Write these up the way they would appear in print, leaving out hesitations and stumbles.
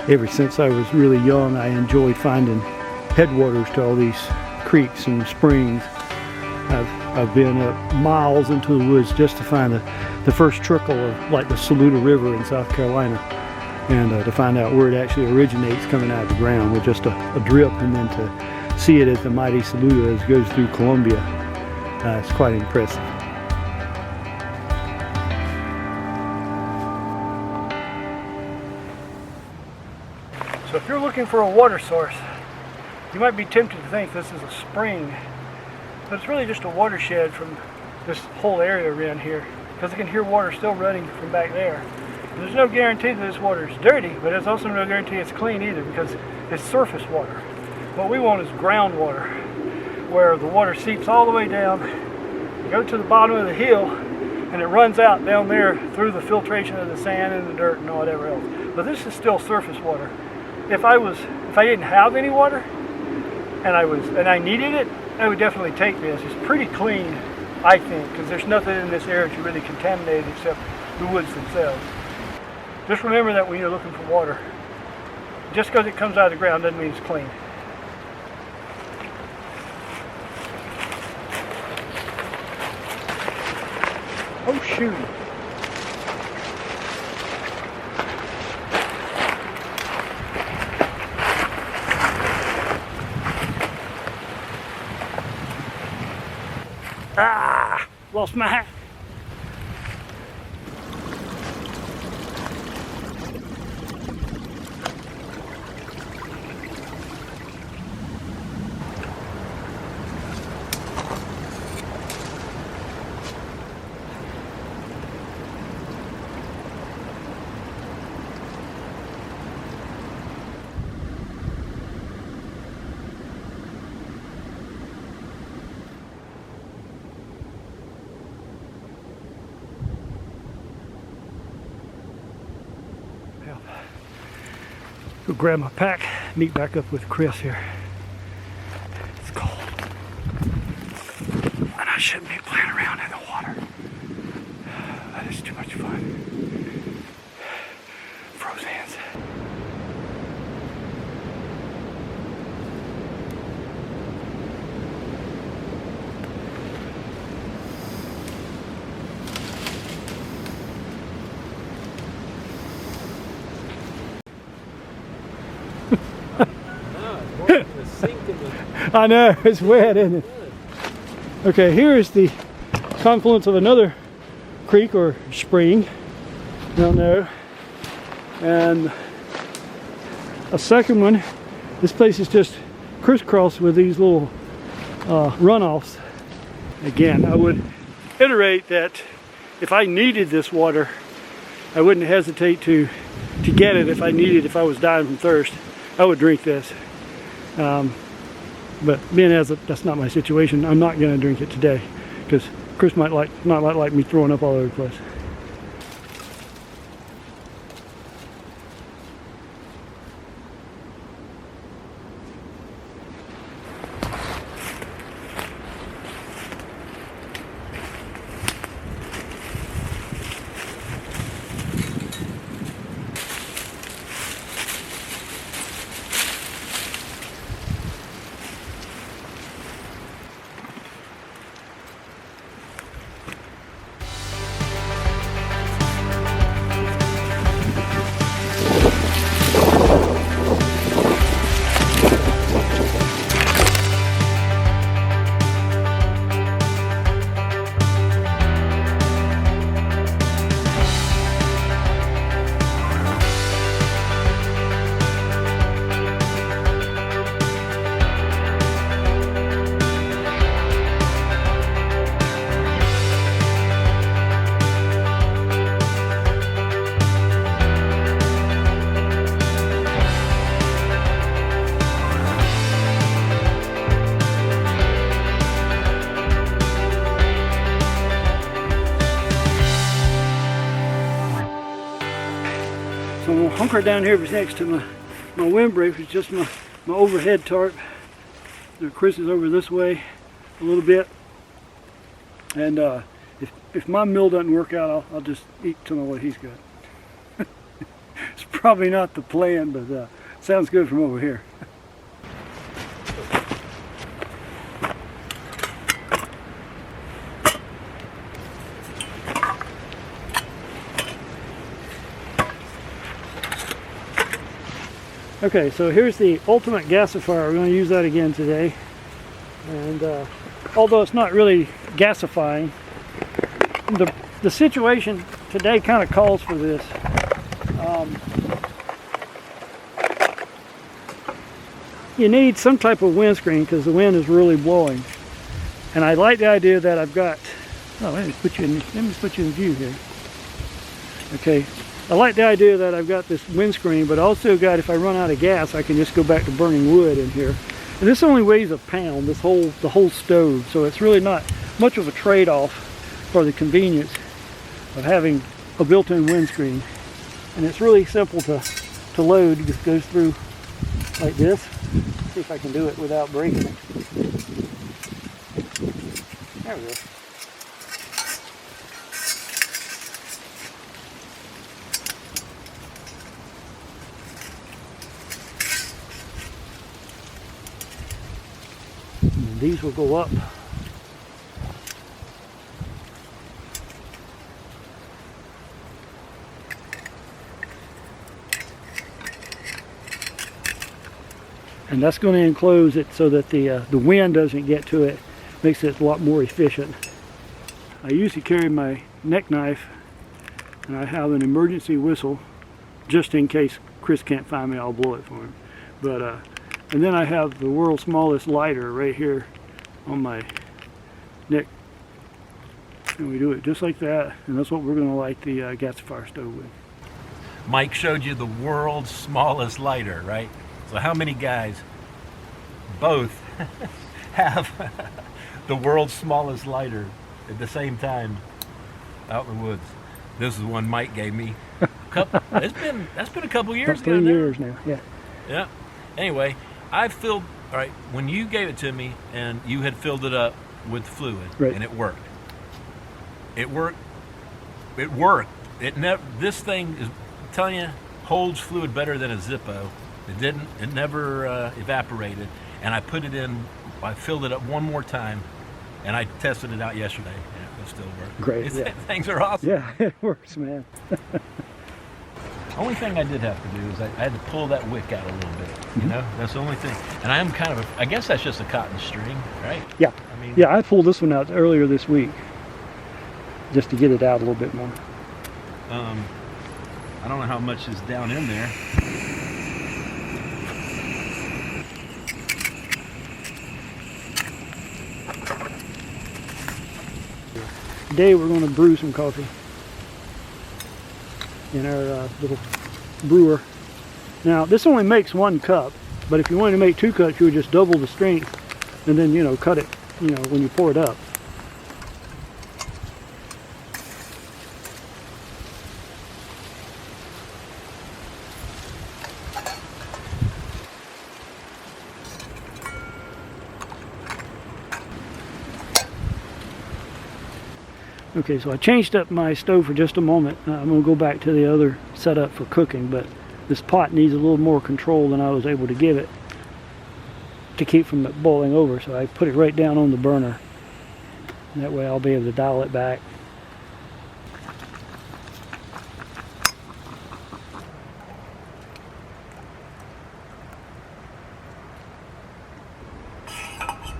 ever since I was really young, I enjoyed finding headwaters to all these creeks and springs. I've been miles into the woods just to find the first trickle of like the Saluda River in South Carolina, and to find out where it actually originates coming out of the ground with just a drip, and then to see it as the mighty Saluda as it goes through Columbia. It's quite impressive. So if you're looking for a water source, you might be tempted to think this is a spring, but it's really just a watershed from this whole area around here, because you can hear water still running from back there. And there's no guarantee that this water is dirty, but there's also no guarantee it's clean either, because it's surface water. What we want is groundwater, where the water seeps all the way down, go to the bottom of the hill, and it runs out down there through the filtration of the sand and the dirt and whatever else. But this is still surface water. If I didn't have any water and I needed it, I would definitely take this. It's pretty clean, I think, because there's nothing in this area to really contaminate except the woods themselves. Just remember that when you're looking for water. Just because it comes out of the ground doesn't mean it's clean. Oh shoot. Ah, lost my hat. Go grab my pack, meet back up with Chris here. It's cold. And I shouldn't be playing around in the water. That is too much fun. Froze hands. I know, it's wet, isn't it? Okay, here is the confluence of another creek or spring, I don't know, and a second one. This place is just crisscrossed with these little runoffs. Again, I would iterate that if I needed this water, I wouldn't hesitate to get it. If I was dying from thirst, I would drink this. But being as that's not my situation, I'm not going to drink it today, because Chris might not like me throwing up all over the place. So I'm gonna hunker down here next to my windbreak, which is just my overhead tarp. Chris is over this way a little bit, and if my meal doesn't work out, I'll just eat some of what he's got. It's probably not the plan, but sounds good from over here. Okay, so here's the ultimate gasifier. We're going to use that again today. And although it's not really gasifying, the situation today kind of calls for this. You need some type of windscreen because the wind is really blowing. And I like the idea that I've got, oh, let me put you in view here. Okay. I like the idea that I've got this windscreen, but also got, if I run out of gas, I can just go back to burning wood in here. And this only weighs a pound, the whole stove, so it's really not much of a trade-off for the convenience of having a built-in windscreen. And it's really simple to load. It just goes through like this. See if I can do it without breaking it. There we go. And these will go up. And that's going to enclose it so that the wind doesn't get to it. Makes it a lot more efficient. I usually carry my neck knife, and I have an emergency whistle just in case Chris can't find me. I'll blow it for him. But and then I have the world's smallest lighter right here on my neck, and we do it just like that, and that's what we're going to light the gasifier stove with. Mike showed you the world's smallest lighter, right? So how many guys both have the world's smallest lighter at the same time out in the woods? This is one Mike gave me. That's been a couple years ago. 3 years now, yeah. Yeah. Anyway, I filled, all right, when you gave it to me and you had filled it up with fluid, right, and it worked. It worked. It worked. This thing is, I'm telling you, holds fluid better than a Zippo. It never evaporated. And I put it in, I filled it up one more time, and I tested it out yesterday. Yeah, it still works. Great. Yeah. Things are awesome. Yeah, it works, man. Only thing I did have to do is I had to pull that wick out a little bit. You know, that's the only thing. And I am kind of, I guess that's just a cotton string, right? Yeah. I mean, yeah, I pulled this one out earlier this week just to get it out a little bit more. I don't know how much is down in there. Today we're going to brew some coffee in our little brewer. Now this only makes 1 cup, but if you wanted to make 2 cups, you would just double the strength and then, you know, cut it, you know, when you pour it up. Okay, so I changed up my stove for just a moment. I'm going to go back to the other setup for cooking, but this pot needs a little more control than I was able to give it to keep from it boiling over, so I put it right down on the burner. And that way I'll be able to dial it back.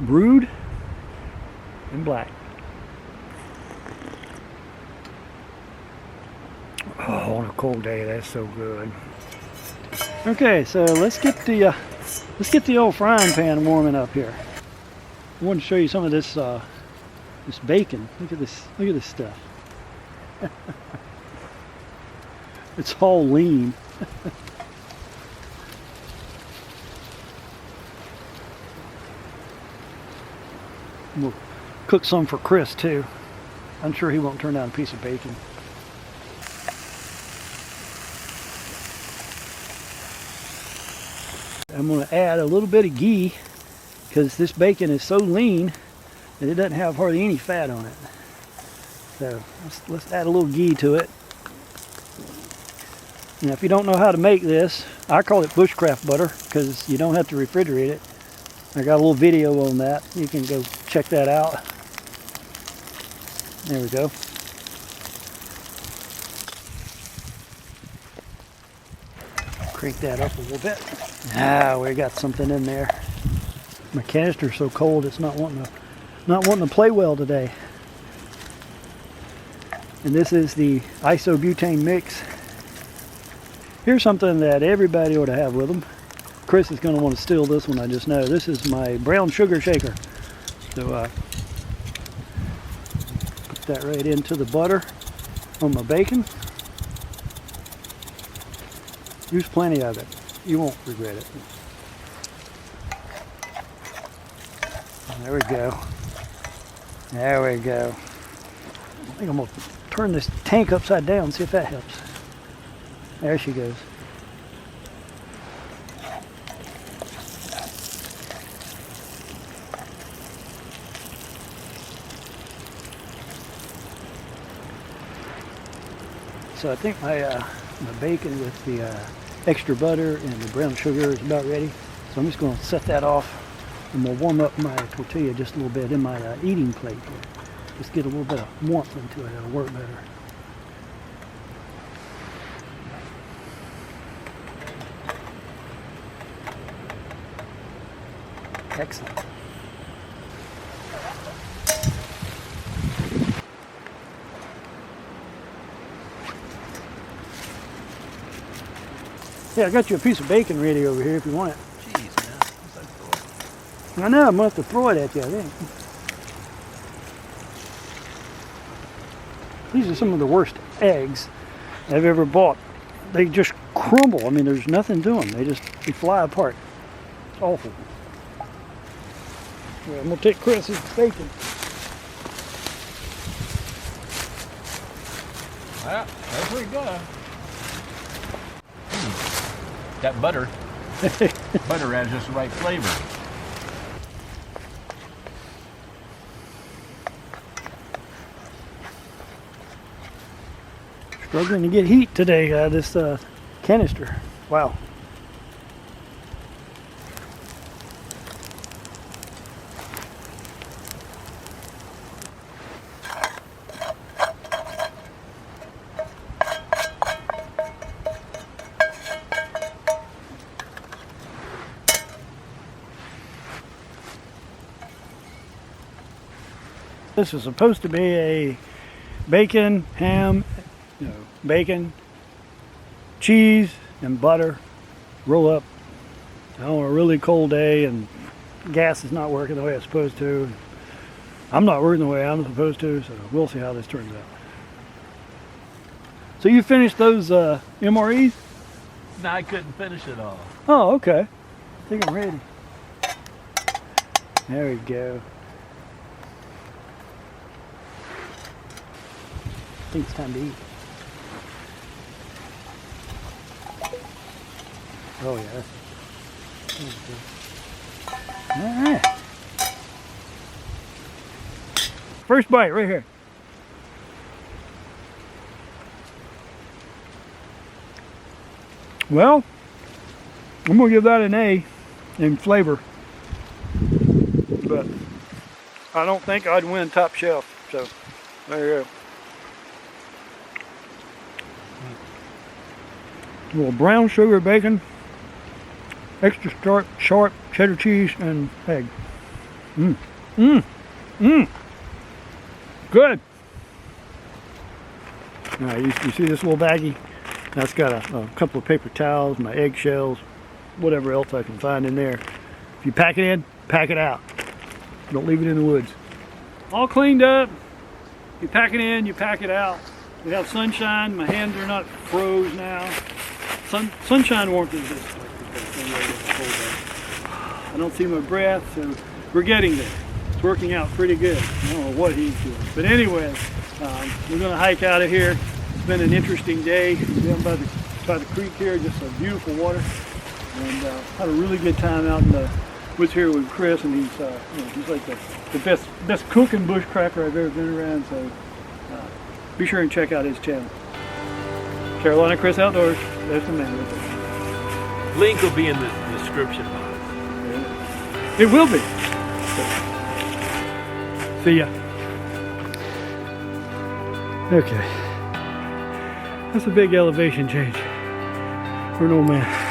Brewed and black. Oh, on a cold day, that's so good. Okay, so let's get the old frying pan warming up here. I wanted to show you some of this this bacon. Look at this stuff. It's all lean. We'll cook some for Chris too. I'm sure he won't turn down a piece of bacon. I'm going to add a little bit of ghee because this bacon is so lean that it doesn't have hardly any fat on it. So let's add a little ghee to it. Now, if you don't know how to make this, I call it bushcraft butter because you don't have to refrigerate it. I got a little video on that. You can go check that out. There we go. Crank that up a little bit. Ah, we got something in there. My canister's so cold it's not wanting to play well today. And this is the isobutane mix. Here's something that everybody ought to have with them. Chris is going to want to steal this one, I just know. This is my brown sugar shaker. So put that right into the butter on my bacon. Use plenty of it. You won't regret it. There we go. There we go. I think I'm going to turn this tank upside down, see if that helps. There she goes. So I think my bacon with the extra butter and the brown sugar is about ready. So I'm just going to set that off. I'm going to warm up my tortilla just a little bit in my eating plate here. Just get a little bit of warmth into it. It'll work better. Excellent. Yeah, I got you a piece of bacon ready over here if you want it. Jeez, man. What's that for? I know, I'm going to have to throw it at you, I think. These are some of the worst eggs I've ever bought. They just crumble. I mean, there's nothing to them. They fly apart. It's awful. Yeah, I'm going to take Chris's bacon. Well, that's pretty good. That butter adds just the right flavor. Struggling to get heat today, this canister. Wow. This is supposed to be a bacon, ham, bacon, cheese, and butter roll up on a really cold day, and gas is not working the way it's supposed to. I'm not working the way I'm supposed to, so we'll see how this turns out. So you finished those MREs? No, I couldn't finish it all. Oh, okay. I think I'm ready. There we go. I think it's time to eat. Oh yeah. All right. First bite right here. Well, I'm gonna give that an A in flavor, but I don't think I'd win top shelf. So there you go. A little brown sugar bacon, extra sharp cheddar cheese, and egg. Good. All right, you see this little baggie? That's got a couple of paper towels, my eggshells, whatever else I can find in there. If you pack it in, pack it out. Don't leave it in the woods. All cleaned up. You pack it in, you pack it out. We have sunshine. My hands are not froze now. Sunshine warmth is this. I don't see my breath, so we're getting there. It's working out pretty good. I don't know what he's doing. But anyway, we're going to hike out of here. It's been an interesting day. Down by the creek here, just a beautiful water. And had a really good time out in the woods here with Chris, and he's like the best cooking bushcracker I've ever been around. So be sure and check out his channel. Carolina Chris Outdoors. There's the man. Right there. Link will be in the description box. It will be. See ya. Okay. That's a big elevation change for an old man.